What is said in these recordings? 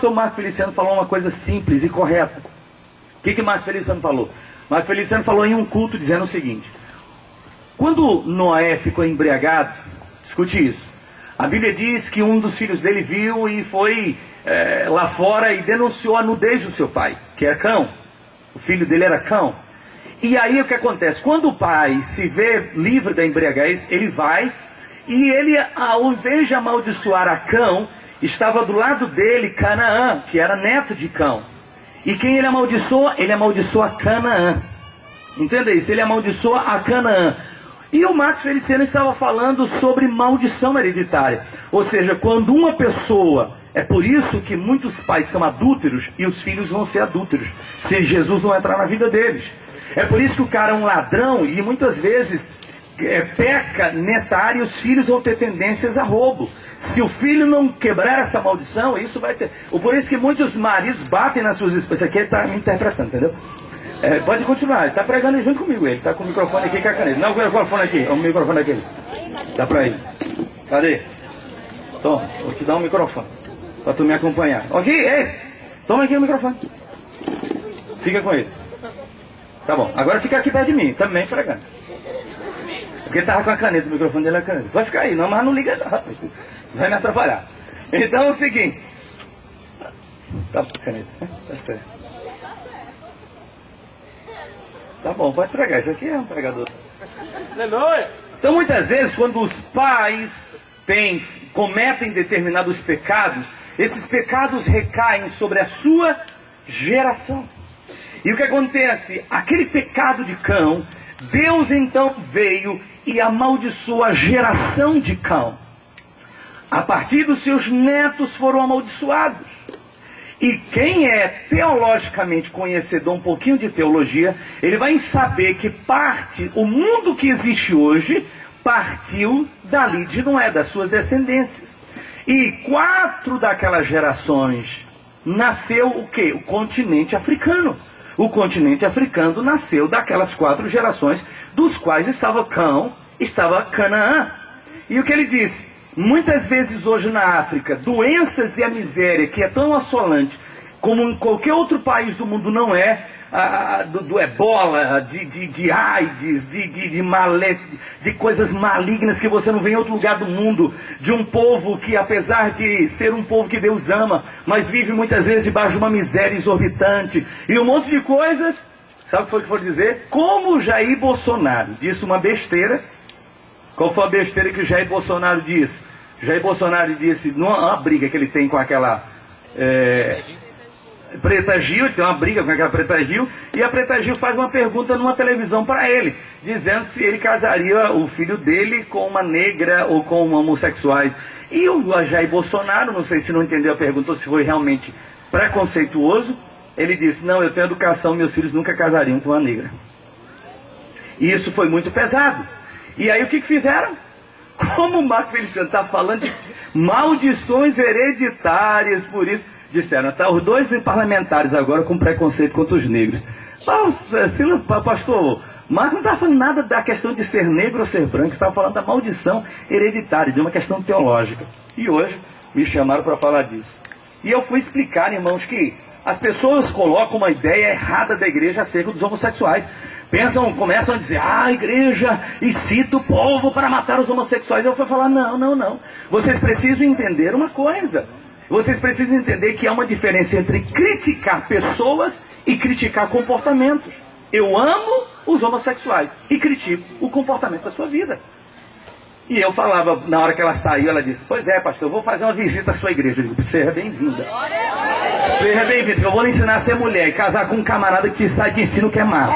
O Marco Feliciano falou uma coisa simples e correta. O que Marco Feliciano falou? Marco Feliciano falou em um culto dizendo o seguinte: quando Noé ficou embriagado, escute isso, a Bíblia diz que um dos filhos dele viu e foi lá fora e denunciou a nudez do seu pai, que era Cão. O filho dele era Cão. E aí o que acontece? Quando o pai se vê livre da embriaguez, ele vai e ele, ao invés de amaldiçoar a Cão, estava do lado dele Canaã, que era neto de Cão. E quem ele amaldiçoa? Ele amaldiçoa Canaã. Entenda isso, ele amaldiçoa a Canaã. E o Marcos Feliciano estava falando sobre maldição hereditária. Ou seja, quando uma pessoa... É por isso que muitos pais são adúlteros e os filhos vão ser adúlteros, se Jesus não entrar na vida deles. É por isso que o cara é um ladrão e muitas vezes peca nessa área e os filhos vão ter tendências a roubo. Se o filho não quebrar essa maldição, isso vai ter... Por isso que muitos maridos batem nas suas esposas. Isso aqui ele está me interpretando, entendeu? Pode continuar, ele está pregando junto comigo. Ele está com o microfone aqui com a caneta. Não, o microfone aqui, o microfone aqui. Dá para ele. Cadê? Toma, vou te dar um microfone para tu me acompanhar. Ok? Toma aqui o microfone. Fica com ele. Tá bom, agora fica aqui perto de mim, também pregando. Porque ele estava com a caneta, o microfone dele é a caneta. Pode ficar aí, não, mas não liga não. Vai me atrapalhar. Então é o seguinte. Tá com a caneta, né? Tá certo. Tá bom, pode pregar. Isso aqui é um pregador. Aleluia! Então muitas vezes quando os pais cometem determinados pecados, esses pecados recaem sobre a sua geração. E o que acontece? Aquele pecado de Cão, Deus então veio e amaldiçoou a geração de Cão. A partir dos seus netos foram amaldiçoados. E quem é teologicamente conhecedor, um pouquinho de teologia, ele vai saber que o mundo que existe hoje, partiu dali de Noé, das suas descendências. E 4 daquelas gerações nasceu o quê? O continente africano. O continente africano nasceu daquelas 4 gerações, dos quais estava Cão, estava Canaã. E o que ele disse? Muitas vezes hoje na África, doenças e a miséria, que é tão assolante, como em qualquer outro país do mundo não é, do ebola, de AIDS, de coisas malignas que você não vê em outro lugar do mundo, de um povo que, apesar de ser um povo que Deus ama, mas vive muitas vezes debaixo de uma miséria exorbitante, e um monte de coisas. Sabe o que foi que for dizer? Como Jair Bolsonaro disse uma besteira. Qual foi a besteira que o Jair Bolsonaro disse? Jair Bolsonaro disse, numa briga que ele tem com aquela Preta Gil, ele tem uma briga com aquela Preta Gil, e a Preta Gil faz uma pergunta numa televisão para ele, dizendo se ele casaria o filho dele com uma negra ou com homossexuais. E o Jair Bolsonaro, não sei se não entendeu a pergunta ou se foi realmente preconceituoso, ele disse, não, eu tenho educação, meus filhos nunca casariam com uma negra. E isso foi muito pesado. E aí o que fizeram? Como o Marco Feliciano está falando de maldições hereditárias, por isso, disseram, tá, os 2 parlamentares agora com preconceito contra os negros. Pastor, Marco não estava falando nada da questão de ser negro ou ser branco, estava falando da maldição hereditária, de uma questão teológica. E hoje me chamaram para falar disso. E eu fui explicar, irmãos, que as pessoas colocam uma ideia errada da igreja acerca dos homossexuais. Começam a dizer, a igreja incita o povo para matar os homossexuais. Eu fui falar, não. Vocês precisam entender uma coisa. Vocês precisam entender que há uma diferença entre criticar pessoas e criticar comportamentos. Eu amo os homossexuais e critico o comportamento da sua vida. E eu falava, na hora que ela saiu, ela disse, pois é, pastor, eu vou fazer uma visita à sua igreja. Eu digo, seja bem-vinda. Seja bem-vinda, eu vou lhe ensinar a ser mulher e casar com um camarada que te sai de ensino que é macho.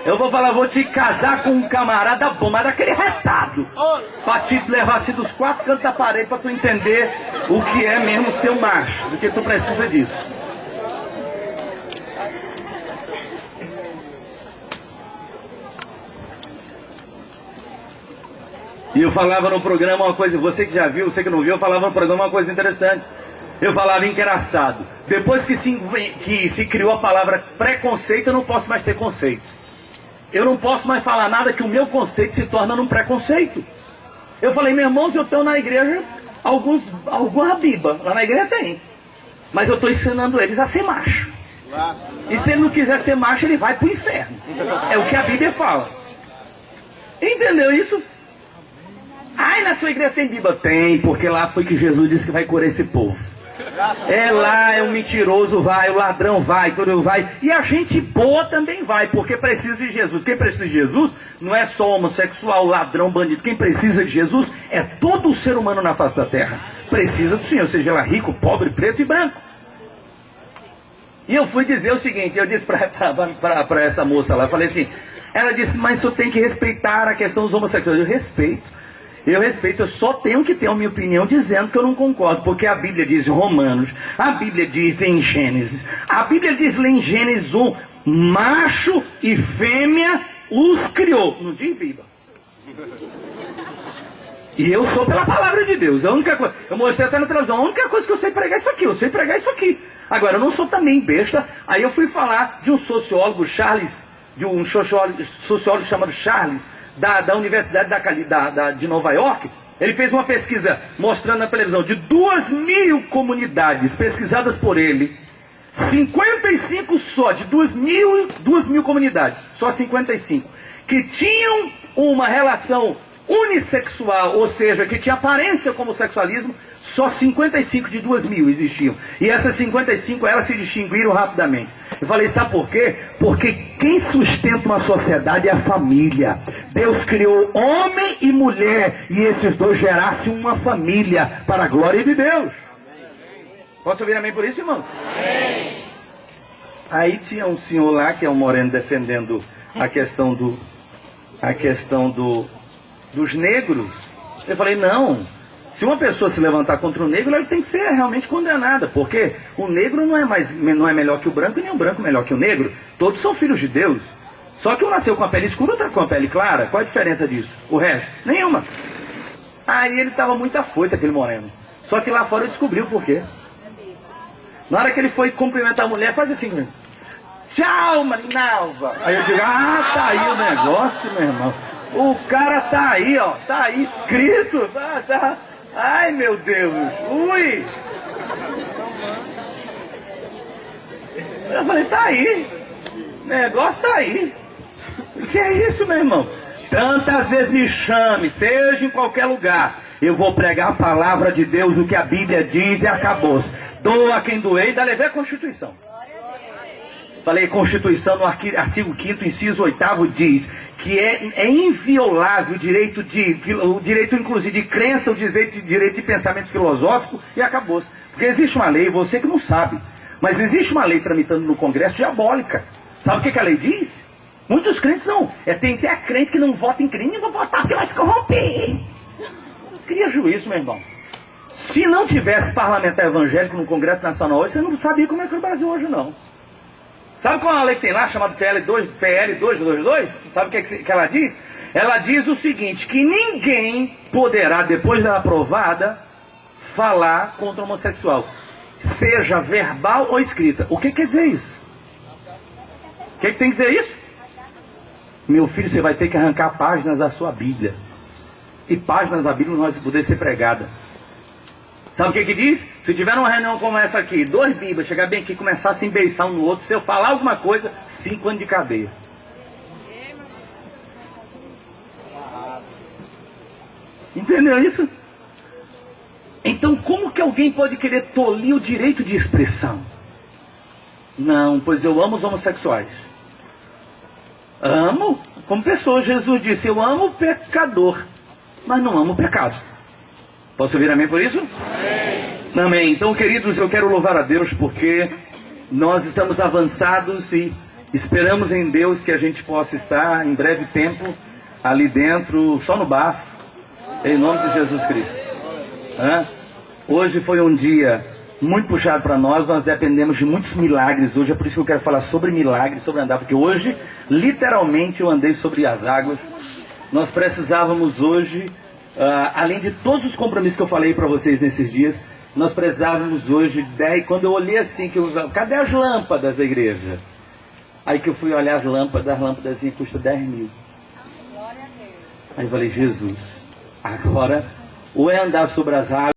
Eu vou falar, vou te casar com um camarada bom, mas daquele retado, pra te levar assim dos 4 cantos da parede, pra tu entender o que é mesmo ser um macho, do que tu precisa disso. E eu falava no programa uma coisa, você que já viu, você que não viu, eu falava no programa uma coisa interessante. Eu falava engraçado. Depois que se criou a palavra preconceito, eu não posso mais ter conceito. Eu não posso mais falar nada que o meu conceito se torna num preconceito. Eu falei, meus irmãos, eu estou na igreja alguma biba, lá na igreja tem. Mas eu estou ensinando eles a ser macho. E se ele não quiser ser macho, ele vai para o inferno. É o que a Bíblia fala. Entendeu isso? Ai, na sua igreja tem Bíblia? Tem, porque lá foi que Jesus disse que vai curar esse povo. É lá, é o mentiroso vai, o ladrão vai, tudo vai. E a gente boa também vai, porque precisa de Jesus. Quem precisa de Jesus não é só homossexual, ladrão, bandido. Quem precisa de Jesus é todo o ser humano na face da terra. Precisa do Senhor, seja ela rico, pobre, preto e branco. E eu fui dizer o seguinte, eu disse para essa moça lá, eu falei assim, ela disse, mas eu tenho que respeitar a questão dos homossexuais. Eu respeito, eu só tenho que ter a minha opinião dizendo que eu não concordo, porque a Bíblia diz em Romanos, a Bíblia diz em Gênesis, a Bíblia diz lá em Gênesis 1, macho e fêmea os criou, não diz Bíblia. E eu sou pela palavra de Deus, a única coisa, eu mostrei até na televisão, a única coisa que eu sei pregar é isso aqui, eu sei pregar isso aqui. Agora, eu não sou também besta, aí eu fui falar de um sociólogo, sociólogo chamado Charles, da Universidade de Nova York. Ele fez uma pesquisa mostrando na televisão de 2.000 comunidades pesquisadas por ele, 55 só, de 2.000 comunidades, só 55, que tinham uma relação unissexual, ou seja, que tinha aparência como sexualismo, só 55 de 2.000 existiam. E essas 55, elas se distinguiram rapidamente. Eu falei, sabe por quê? Porque quem sustenta uma sociedade é a família. Deus criou homem e mulher, e esses dois gerassem uma família para a glória de Deus. Posso ouvir amém por isso, irmãos? Amém. Aí tinha um senhor lá, que é um moreno, defendendo a questão dos negros. Eu falei, não, se uma pessoa se levantar contra o negro, ela tem que ser realmente condenada, porque o negro não é melhor que o branco, e nem o branco melhor que o negro. Todos são filhos de Deus. Só que um nasceu com a pele escura, outro com a pele clara. Qual a diferença disso? O resto? Nenhuma. Aí ele estava muito afoito, aquele moreno. Só que lá fora eu descobri o porquê. Na hora que ele foi cumprimentar a mulher, faz assim, tchau, Marinalva. Aí eu digo, tá aí o negócio, meu irmão. O cara tá aí, ó, tá aí escrito, tá. Ai, meu Deus, ui. Eu falei, tá aí, o negócio tá aí. O que é isso, meu irmão? Tantas vezes me chame, seja em qualquer lugar, eu vou pregar a palavra de Deus, o que a Bíblia diz e acabou-se. Doa quem doer, ainda levei a Constituição. Falei, Constituição, no artigo 5º, inciso 8º, diz que é inviolável o direito inclusive de crença, o direito de pensamento filosófico, e acabou-se. Porque existe uma lei, você que não sabe, mas existe uma lei tramitando no Congresso diabólica. Sabe o que a lei diz? Muitos crentes não. Tem até a crente que não vota em crime, não vou votar porque vai se corromper. Cria juízo, meu irmão. Se não tivesse parlamentar evangélico no Congresso Nacional hoje, você não sabia como é que é o Brasil hoje, não. Sabe qual é a lei que tem lá, chamada PL 222? Sabe o que ela diz? Ela diz o seguinte, que ninguém poderá, depois dela aprovada, falar contra o homossexual, seja verbal ou escrita. O que quer dizer isso? O que tem que dizer isso? Meu filho, você vai ter que arrancar páginas da sua Bíblia. E páginas da Bíblia não vai poder ser pregada. Sabe o que diz? Se tiver uma reunião como essa aqui, 2 Bíblias, chegar bem aqui e começar a se embeiçar um no outro, se eu falar alguma coisa, 5 anos de cadeia. Entendeu isso? Então como que alguém pode querer tolir o direito de expressão? Não, pois eu amo os homossexuais. Amo, como pessoa, Jesus disse, eu amo o pecador, mas não amo o pecado. Posso ouvir amém por isso? Amém. Amém. Então, queridos, eu quero louvar a Deus porque nós estamos avançados e esperamos em Deus que a gente possa estar em breve tempo ali dentro, só no bafo, em nome de Jesus Cristo. Hoje foi um dia muito puxado para nós dependemos de muitos milagres hoje, é por isso que eu quero falar sobre milagres, sobre andar, porque hoje, literalmente, eu andei sobre as águas. Nós precisávamos hoje, além de todos os compromissos que eu falei para vocês nesses dias, nós precisávamos hoje, quando eu olhei assim, cadê as lâmpadas da igreja? Aí que eu fui olhar as lâmpadas custam 10 mil. Aí eu falei, Jesus, agora, ou é andar sobre as águas,